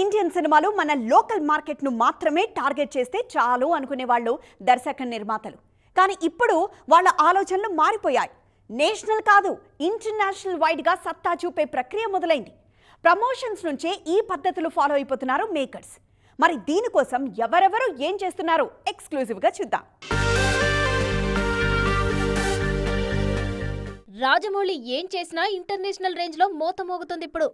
Indian సినిమాలు మన local market ను మాత్రమే టార్గెట్ చేస్తే చాలు అనుకునేవాళ్ళు దర్శక నిర్మాతలు. కానీ ఇప్పుడు వాళ్ళ ఆలోచనలు మారిపోయాయి. నేషనల్ కాదు, ఇంటర్నేషనల్ వైడ్ గా సత్తా చూపే ప్రక్రియ మొదలైంది. ప్రమోషన్స్ నుంచే ఈ పద్ధతులు ఫాలో అయిపోతున్నారు మేకర్స్. మరి దీనికోసం ఎవరెవరు ఏం చేస్తున్నారు ఎక్స్క్లూజివ్ గా చూద్దాం. రాజమౌళి ఏం చేసినా ఇంటర్నేషనల్ రేంజ్ లో మోత మోగుతుంది. ఇప్పుడు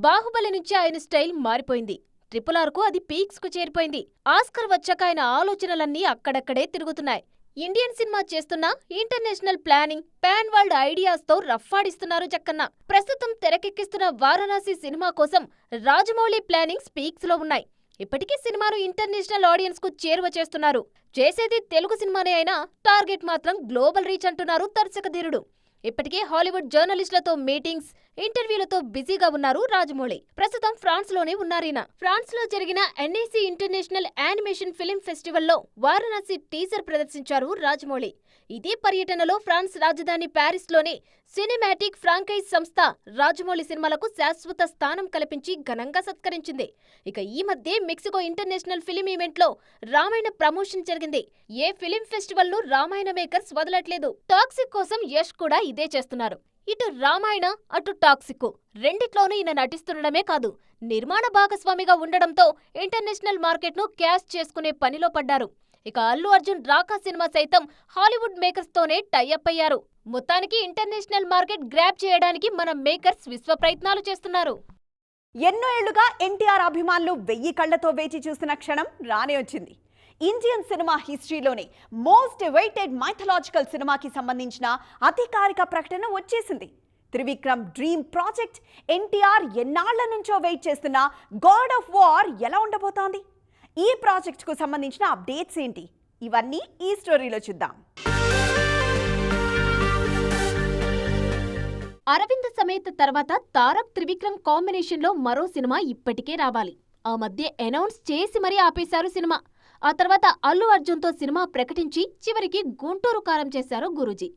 బాహుబలి నుంచి ఆయన స్టైల్ మారిపోయింది. RRR కు అది పీక్స్ కు చేరిపోయింది. ఆస్కర్ వచ్చాక ఆయన ఆలోచనలన్నీ అక్కడక్కడే తిరుగుతున్నాయి. ఇండియన్ సినిమా చేస్తున్నా international planning, pan world ideas తో రఫ్ఫాడిస్తున్నారు జక్కన్న. ప్రస్తుతం తెరకెక్కిస్తున్న వారణాసి సినిమా కోసం రాజమౌళి ప్లానింగ్స్ పీక్స్ లో ఉన్నాయి. ఇప్పటికీ సినిమాను ఇంటర్నేషనల్ ఆడియన్స్ కు చేరువ చేస్తున్నారు. చేసేది తెలుగు సినిమానే అయినా టార్గెట్ మాత్రం గ్లోబల్ రీచ్ అంటున్నారు దర్శకధీరుడు. ఇప్పటికే హాలీవుడ్ జర్నలిస్టులతో మీటింగ్స్, ఇంటర్వ్యూలతో బిజీగా ఉన్నారు రాజమౌళి. ప్రస్తుతం ఫ్రాన్స్ లోనే ఉన్నారీన. ఫ్రాన్స్ లో జరిగిన NAC ఇంటర్నేషనల్ యానిమేషన్ ఫిల్మ్ ఫెస్టివల్లో వారణాసి టీజర్ ప్రదర్శించారు రాజమౌళి. ఇదే పర్యటనలో ఫ్రాన్స్ రాజధాని ప్యారిస్ లోనే సినిమాటిక్ ఫ్రాంకైజ్ సంస్థ రాజమౌళి సినిమాలకు శాశ్వత స్థానం కల్పించి ఘనంగా సత్కరించింది. ఇక ఈ మధ్య మెక్సికో ఇంటర్నేషనల్ ఫిల్మ్ ఈవెంట్ లో రామాయణ ప్రమోషన్ జరిగింది. ఏ ఫిల్మ్ ఫెస్టివల్ ను రామాయణ మేకర్స్ వదలట్లేదు. టాక్సిక్ కోసం యష్ కూడా ఇదే చేస్తున్నారు. ఇటు రామాయణ, అటు టాక్సిక్ రెండిట్లోనూ ఈయన నటిస్తుండడమే కాదు, నిర్మాణ భాగస్వామిగా ఉండడంతో ఇంటర్నేషనల్ మార్కెట్ ను క్యాష్ చేసుకునే పనిలో పడ్డారు. ఇక అల్లు అర్జున్ రాకా సినిమా సైతం హాలీవుడ్ మేకర్స్ తోనే టైఅప్ అయ్యారు. మొత్తానికి ఇంటర్నేషనల్ మార్కెట్ గ్రాబ్ చేయడానికి మన మేకర్స్ విశ్వ ప్రయత్నాలు చేస్తున్నారు. ఎన్నో ఏళ్లుగా NTR అభిమానులు 1000 కళ్లతో వేచి చూస్తున్న క్షణం రానే వచ్చింది. ఇండియన్ సినిమా హిస్టరీలోనే మోస్ట్ వెయిటెడ్ మైథలాజికల్ సినిమాకి సంబంధించిన అధికారిక ప్రకటన వచ్చేసింది. త్రివిక్రమ్ డ్రీమ్ ప్రాజెక్ట్ NTR ఎన్నాళ్ల నుంచో వెయిట్ చేస్తున్న గాడ్ ఆఫ్ వార్ ఎలా ఉండబోతోంది? ఈ ప్రాజెక్ట్ కు సంబంధించిన అప్డేట్స్ ఏంటి? ఇవన్నీ ఈ స్టోరీలో చూద్దాం. అరవింద్ సమేత తర్వాత తారక్ త్రివిక్రమ్ కాంబినేషన్ లో మరో సినిమా ఇప్పటికే రావాలి. ఆ మధ్య అనౌన్స్ చేసి మరీ ఆపేశారు సినిమా. ఆ తర్వాత అల్లు అర్జున్ తో సినిమా ప్రకటించి చివరికి గుంటూరు కారం చేశారు గురూజీ.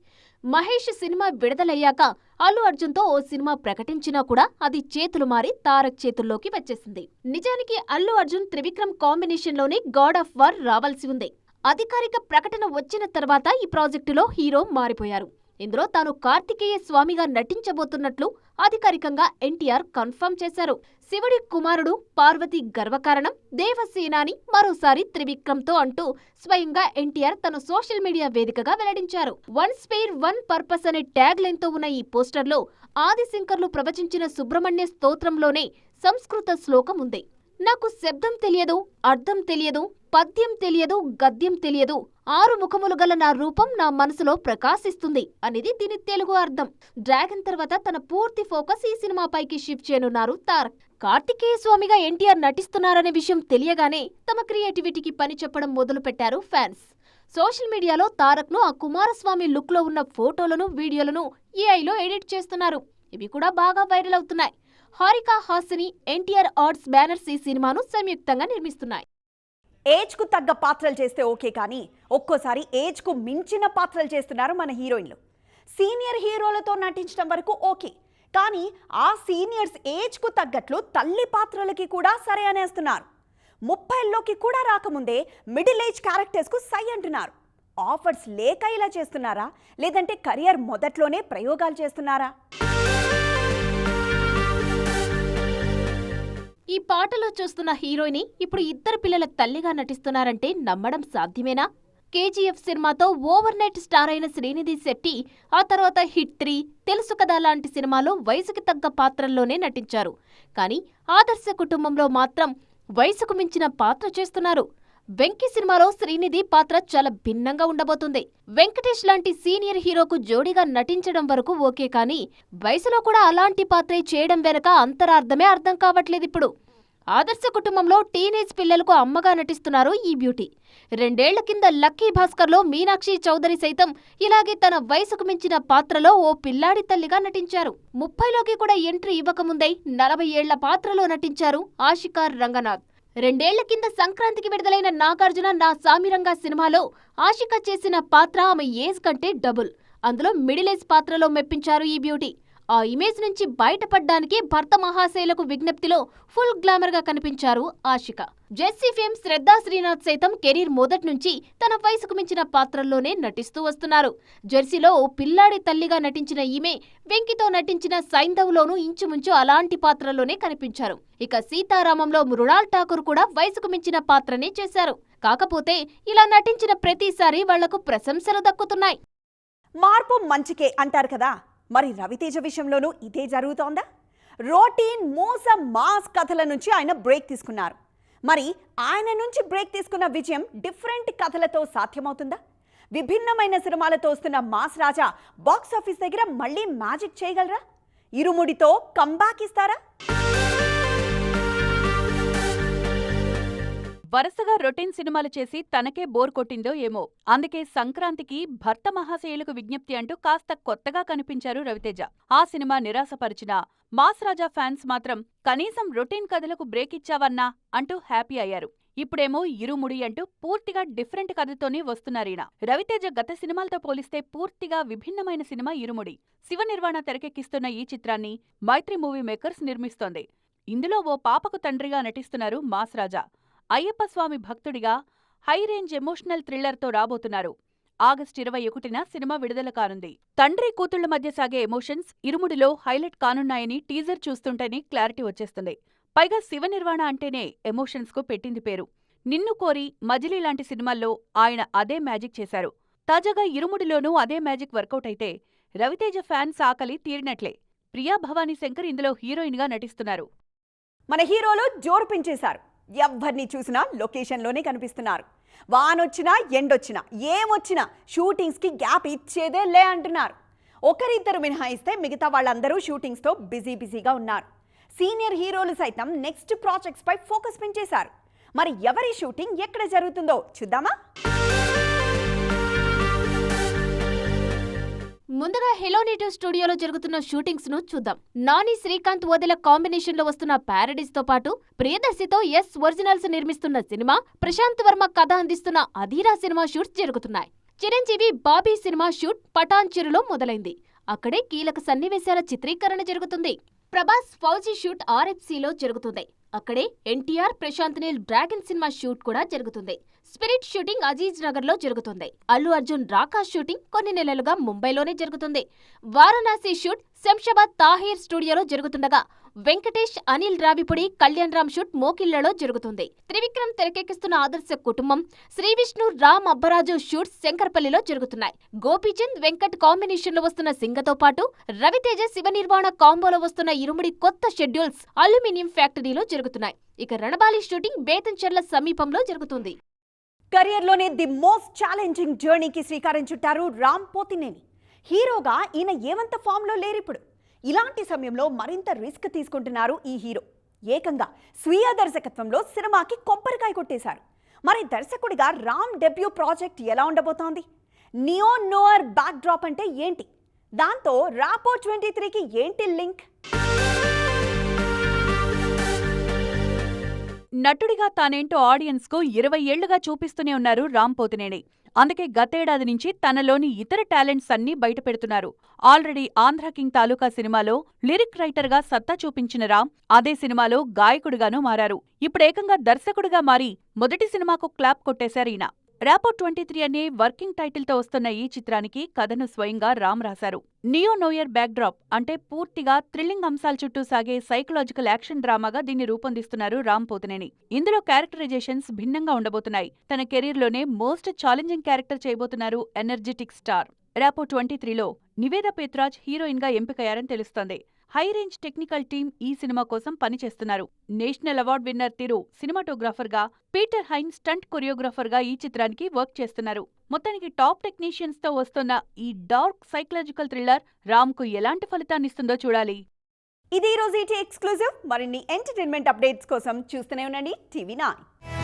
మహేష్ సినిమా విడుదలయ్యాక అల్లు అర్జున్ తో ఓ సినిమా ప్రకటించినా కూడా అది చేతులు మారి తారక్ చేతుల్లోకి వచ్చేసింది. నిజానికి అల్లు అర్జున్ త్రివిక్రమ్ కాంబినేషన్ లోనే గాడ్ ఆఫ్ వార్ రావాల్సి ఉంది. అధికారిక ప్రకటన వచ్చిన తర్వాత ఈ ప్రాజెక్టులో హీరో మారిపోయారు. ఇందులో తాను కార్తికేయ స్వామిగా నటించబోతున్నట్లు అధికారికంగా NTR కన్ఫర్మ్ చేశారు. శివుడి కుమారుడు, పార్వతి గర్వకారణం, దేవసేనాని మరోసారి త్రివిక్రమ్తో అంటూ స్వయంగా NTR తన సోషల్ మీడియా వేదికగా వెల్లడించారు. వన్ స్పేర్ వన్ పర్పస్ అనే ట్యాగ్ లైన్ తో ఉన్న ఈ పోస్టర్లో ఆదిశంకర్లు ప్రవచించిన సుబ్రహ్మణ్య స్తోత్రంలోనే సంస్కృత శ్లోకం ఉంది. నాకు శబ్దం తెలియదు, అర్థం తెలియదు, పద్యం తెలియదు, గద్యం తెలియదు, 6 ముఖములు గల నా రూపం నా మనసులో ప్రకాశిస్తుంది అనేది దీని తెలుగు అర్థం. డ్రాగన్ తర్వాత తన పూర్తి ఫోకస్ ఈ సినిమాపైకి షిఫ్ట్ చేయనున్నారు తారక్. కార్తికేయ స్వామిగా NTR నటిస్తున్నారనే విషయం తెలియగానే తమ క్రియేటివిటీకి పని చెప్పడం మొదలు పెట్టారు ఫ్యాన్స్. సోషల్ మీడియాలో తారక్ ను ఆ కుమారస్వామి లుక్ లో ఉన్న ఫోటోలను, వీడియోలను AI లో ఎడిట్ చేస్తున్నారు. ఇవి కూడా బాగా వైరల్ అవుతున్నాయి. Harika Hasini, NTR arts banners ఈ సినిమాను సంయుక్తంగా నిర్మిస్తున్నాయి. ఏజ్ కు తగ్గ పాత్రలు చేస్తే ఓకే, కానీ ఒక్కోసారి ఏజ్ కు మించిన పాత్రలు చేస్తున్నారు మన హీరోయిన్లు. సీనియర్ హీరోలతో నటించడం వరకు ఓకే, కానీ ఆ సీనియర్స్ ఏజ్ కు తగ్గట్లు తల్లి పాత్రలకి కూడా సరే అనేస్తున్నారు. 30లోకి కూడా రాకముందే మిడిల్ ఏజ్ క్యారెక్టర్స్ కు సై అంటున్నారు. ఆఫర్స్ లేక ఇలా చేస్తున్నారా, లేదంటే కెరియర్ మొదట్లోనే ప్రయోగాలు చేస్తున్నారా? ఈ పాటలో చూస్తున్న హీరోయిన్ ఇప్పుడు ఇద్దరు పిల్లల తల్లిగా నటిస్తున్నారంటే నమ్మడం సాధ్యమేనా? KGF సినిమాతో ఓవర్ నైట్ స్టార్ అయిన శ్రీనిధి శెట్టి ఆ తర్వాత హిట్ 3, తెలుసు కదా లాంటి సినిమాలో వయసుకి తగ్గ పాత్రల్లోనే నటించారు. కానీ ఆదర్శ కుటుంబంలో మాత్రం వయసుకు మించిన పాత్ర చేస్తున్నారు. వెంకీ సినిమాలో శ్రీనిధి పాత్ర చాలా భిన్నంగా ఉండబోతుంది. వెంకటేష్ లాంటి సీనియర్ హీరోకు జోడీగా నటించడం వరకు ఓకే, కానీ వయసులో కూడా అలాంటి పాత్రే చేయడం వెనక అంతరార్థమే అర్థం కావట్లేదు. ఇప్పుడు ఆదర్శ కుటుంబంలో టీనేజ్ పిల్లలకు అమ్మగా నటిస్తున్నారు ఈ బ్యూటీ. 2 ఏళ్ల కింద లక్కీ భాస్కర్లో మీనాక్షి చౌదరి సైతం ఇలాగే తన వయసుకు మించిన పాత్రలో ఓ పిల్లాడి తల్లిగా నటించారు. 30లోకి కూడా ఎంట్రీ ఇవ్వకముందే 40 ఏళ్ల పాత్రలో నటించారు ఆషికా రంగనాథ్. 2 ఏళ్ల కింద సంక్రాంతికి విడుదలైన నాగార్జున నా సామిరంగా సినిమాలో ఆషిక చేసిన పాత్ర ఆమె ఏజ్ కంటే డబుల్. అందులో మిడిల్ ఏజ్ పాత్రలో మెప్పించారు ఈ బ్యూటీ. ఆ ఇమేజ్ నుంచి బయటపడ్డానికి భర్త మహాశైలకు విజ్ఞప్తిలో ఫుల్ గ్లామర్ గా కనిపించారు ఆషిక. జెస్సీ ఫేమ్ శ్రద్ధా శ్రీనాథ్ సైతం కెరీర్ మొదటి నుంచి తన వయసుకు మించిన పాత్రల్లోనే నటిస్తూ వస్తున్నారు. జెర్సీలో ఓ పిల్లాడి తల్లిగా నటించిన ఈమె వెంకితో నటించిన సైంధవ్లోనూ ఇంచుమించు అలాంటి పాత్రలోనే కనిపించారు. ఇక సీతారామంలో మృణాల్ ఠాకూర్ కూడా వయసుకు మించిన పాత్రనే చేశారు. కాకపోతే ఇలా నటించిన ప్రతిసారి వాళ్లకు ప్రశంసలు దక్కుతున్నాయి. మార్పు మంచికే అంటారు కదా, మరి రవితేజ విషయంలోనూ ఇదే జరుగుతోందా? రొటీన్ మోసం మాస్ కథల నుంచి ఆయన బ్రేక్ తీసుకున్నారు. మరి ఆయన నుంచి బ్రేక్ తీసుకున్న విజయం డిఫరెంట్ కథలతో సాధ్యమవుతుందా? విభిన్నమైన సినిమాలతో వస్తున్న మాస్ రాజా బాక్సాఫీస్ దగ్గర మళ్ళీ మ్యాజిక్ చేయగలరా? ఇరుముడితో కంబ్యాక్ ఇస్తారా? వరుసగా రొటీన్ సినిమాలు చేసి తనకే బోర్ కొట్టిందో ఏమో, అందుకే సంక్రాంతికి భర్త మహాశయులకు విజ్ఞప్తి అంటూ కాస్త కొత్తగా కనిపించారు రవితేజ. ఆ సినిమా నిరాశపరిచిన మాస్ రాజా ఫ్యాన్స్ మాత్రం కనీసం రొటీన్ కథలకు బ్రేక్ ఇచ్చావన్నా అంటూ హ్యాపీ అయ్యారు. ఇప్పుడేమో ఇరుముడి అంటూ పూర్తిగా డిఫరెంట్ కథతోనే వస్తున్నారీన. రవితేజ గత సినిమాలతో పోలిస్తే పూర్తిగా విభిన్నమైన సినిమా ఇరుముడి. శివ నిర్వాణ తెరకెక్కిస్తున్న ఈ చిత్రాన్ని మైత్రి మూవీ మేకర్స్ నిర్మిస్తోంది. ఇందులో ఓ పాపకు తండ్రిగా నటిస్తున్నారు మాస్ రాజా. అయ్యప్ప స్వామి భక్తుడిగా హై రేంజ్ ఎమోషనల్ థ్రిల్లర్తో రాబోతున్నారు. ఆగస్టు 21న సినిమా విడుదల కానుంది. తండ్రి కూతుళ్ల మధ్య సాగే ఎమోషన్స్ ఇరుముడిలో హైలైట్ కానున్నాయని టీజర్ చూస్తుంటేనే క్లారిటీ వచ్చేస్తుంది. పైగా శివ నిర్వాణ అంటేనే ఎమోషన్స్ కు పెట్టింది పేరు. నిన్ను కోరి, మజిలీ లాంటి సినిమాల్లో ఆయన అదే మ్యాజిక్ చేశారు. తాజాగా ఇరుముడిలోనూ అదే మ్యాజిక్ వర్కౌట్ అయితే రవితేజ ఫ్యాన్స్ ఆకలి తీరినట్లే. ప్రియా భవానీ శంకర్ ఇందులో హీరోయిన్ గా నటిస్తున్నారు. మన హీరోలు జోరు పెంచేశారు. ఎవ్వరిని చూసినా లొకేషన్లోనే కనిపిస్తున్నారు. వానొచ్చినా ఎండొచ్చినా ఏమొచ్చినా షూటింగ్స్కి గ్యాప్ ఇచ్చేదే లే అంటున్నారు. ఒకరిద్దరు మినహాయిస్తే మిగతా వాళ్ళందరూ షూటింగ్స్తో బిజీగా ఉన్నారు. సీనియర్ హీరోలు సైతం నెక్స్ట్ ప్రాజెక్ట్స్ పై ఫోకస్ పెంచేశారు. మరి ఎవరి షూటింగ్ ఎక్కడ జరుగుతుందో చూద్దామా? ముందుగా హెలో నేటివ్ స్టూడియోలో జరుగుతున్న షూటింగ్స్ ను చూద్దాం. నాని శ్రీకాంత్ వదిల కాంబినేషన్ లో వస్తున్న ప్యారడీస్ తో పాటు ప్రియదర్శితో ఎస్ ఒరిజినల్స్ నిర్మిస్తున్న సినిమా, ప్రశాంత్ వర్మ కథ అందిస్తున్న అధీరా సినిమా షూట్స్ జరుగుతున్నాయి. చిరంజీవి బాబీ సినిమా షూట్ పఠాన్ చెరులో మొదలైంది. అక్కడే కీలక సన్నివేశాల చిత్రీకరణ జరుగుతుంది. ప్రభాస్ ఫౌజీ షూట్ RFCలో జరుగుతుంది. అక్కడే NTR Prashanth Neel dragon cinema shoot కూడా జరుగుతుంది. స్పిరిట్ షూటింగ్ అజీజ్ నగర్ లో జరుగుతుంది. అల్లు అర్జున్ రాకా షూటింగ్ కొన్ని నెలలుగా ముంబైలోనే జరుగుతుంది. వారణాసి షూట్ శంషాబాద్ తాహీర్ స్టూడియోలో జరుగుతుండగా వెంకటేష్, అనిల్ రావిపూడి, కళ్యాణ్ రామ్ షూట్ మోకిళ్లలో జరుగుతుంది. త్రివిక్రమ్ తెరకెక్కిస్తున్న ఆదర్శ కుటుంబం, శ్రీ విష్ణు, రామ్ అబ్బరాజు షూట్స్ శంకర్పల్లిలో జరుగుతున్నాయి. గోపీచంద్, వెంకట్ కాంబినేషన్ లో వస్తున్న సింగతో పాటు రవితేజ, శివ నిర్వాణ కాంబోలో వస్తున్న ఇరుముడి కొత్త షెడ్యూల్స్ అల్యూమినియం ఫ్యాక్టరీలో జరుగుతున్నాయి. ఇక రణబాలి షూటింగ్ బేతంచెర్ల సమీపంలో జరుగుతుంది. కెరియర్లోనే ది మోస్ట్ ఛాలెంజింగ్ జర్నీకి శ్రీకారం చుట్టారు రామ్ పోతినేని. హీరోగా ఈయన ఏమంత ఫామ్లో లేరిప్పుడు. ఇలాంటి సమయంలో మరింత రిస్క్ తీసుకుంటున్నారు ఈ హీరో. ఏకంగా స్వీయ దర్శకత్వంలో సినిమాకి కొబ్బరికాయ కొట్టేశారు. మరి దర్శకుడిగా రామ్ డెబ్యూ ప్రాజెక్ట్ ఎలా ఉండబోతోంది? నియో నోయర్ బ్యాక్ డ్రాప్ అంటే ఏంటి? దాంతో రాపో 23కి ఏంటి లింక్? నటుడిగా తానేంటో ఆడియన్స్ కు 20 ఏళ్లుగా చూపిస్తూనే ఉన్నారు రామ్ పోతినేని. అందుకే గతేడాది నుంచి తనలోని ఇతర టాలెంట్స్ అన్నీ బయటపెడుతున్నారు. ఆల్రెడీ ఆంధ్ర కింగ్ తాలూకా సినిమాలో లిరిక్ రైటర్ గా సత్తా చూపించిన రామ్ అదే సినిమాలో గాయకుడిగానూ మారారు. ఇప్పుడేకంగా దర్శకుడిగా మారి మొదటి సినిమాకు క్లాప్ కొట్టేశారీయన. రాపో 23 అనే వర్కింగ్ టైటిల్ తో వస్తున్న ఈ చిత్రానికి కథను స్వయంగా రామ్ రాశారు. నియో నోయర్ బ్యాక్ డ్రాప్ అంటే పూర్తిగా థ్రిల్లింగ్ అంశాల చుట్టూ సాగే సైకలాజికల్ యాక్షన్ డ్రామాగా దీన్ని రూపొందిస్తున్నారు రామ్ పోతినేని. ఇందులో క్యారెక్టరైజేషన్స్ భిన్నంగా ఉండబోతున్నాయి. తన కెరీర్లోనే మోస్ట్ ఛాలెంజింగ్ క్యారెక్టర్ చేయబోతున్నారు ఎనర్జెటిక్ స్టార్. రాపో 23లో నివేద పేత్రాజ్ హీరోయిన్ గా ఎంపికయ్యారని తెలుస్తోంది. హై రేంజ్ టెక్నికల్ టీమ్ ఈ సినిమా కోసం పనిచేస్తున్నారు. నేషనల్ అవార్డు విన్నర్ తిరు సినిమాటోగ్రాఫర్ గా, పీటర్ హైన్ స్టంట్ కొరియోగ్రాఫర్ గా ఈ చిత్రానికి వర్క్ చేస్తున్నారు. మొత్తానికి టాప్ టెక్నీషియన్స్ తో వస్తున్న ఈ డార్క్ సైకలాజికల్ థ్రిల్లర్ రామ్ కు ఎలాంటి ఫలితాన్నిస్తుందో చూడాలి. ఇది ఈ రోజు ఎక్స్క్లూజివ్. మరిన్ని ఎంటర్టైన్మెంట్ అప్డేట్స్ కోసం చూస్తూనే ఉండండి TV9.